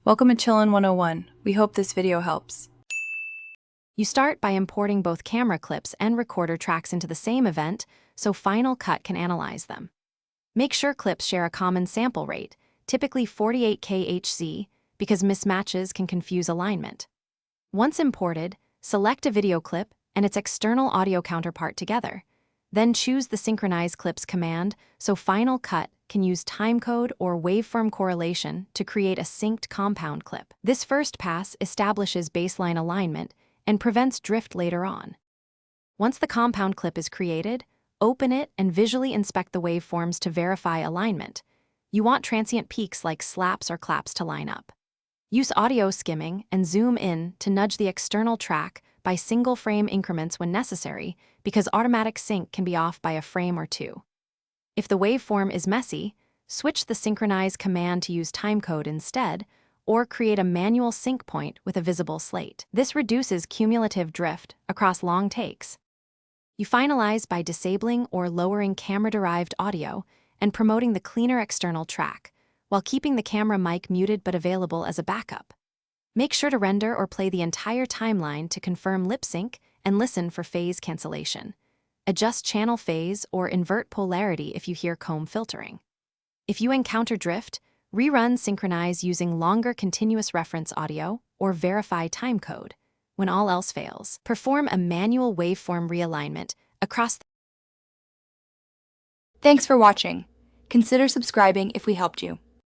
Welcome to Chillin' 101. We hope this video helps. You start by importing both camera clips and recorder tracks into the same event so Final Cut can analyze them. Make sure clips share a common sample rate, typically 48K HC, because mismatches can confuse alignment. Once imported, select a video clip and its external audio counterpart together. Then choose the Synchronize Clips command so Final Cut can use timecode or waveform correlation to create a synced compound clip. This first pass establishes baseline alignment and prevents drift later on. Once the compound clip is created, open it and visually inspect the waveforms to verify alignment. You want transient peaks like slaps or claps to line up. Use audio skimming and zoom in to nudge the external track by single-frame increments when necessary, because automatic sync can be off by a frame or two. If the waveform is messy, switch the Synchronize command to use timecode instead, or create a manual sync point with a visible slate. This reduces cumulative drift across long takes. You finalize by disabling or lowering camera-derived audio and promoting the cleaner external track, while keeping the camera mic muted but available as a backup. Make sure to render or play the entire timeline to confirm lip sync and listen for phase cancellation. Adjust channel phase or invert polarity if you hear comb filtering. If you encounter drift, rerun Synchronize using longer continuous reference audio or verify timecode. When all else fails, perform a manual waveform realignment across the Thanks for watching. Consider subscribing if we helped you.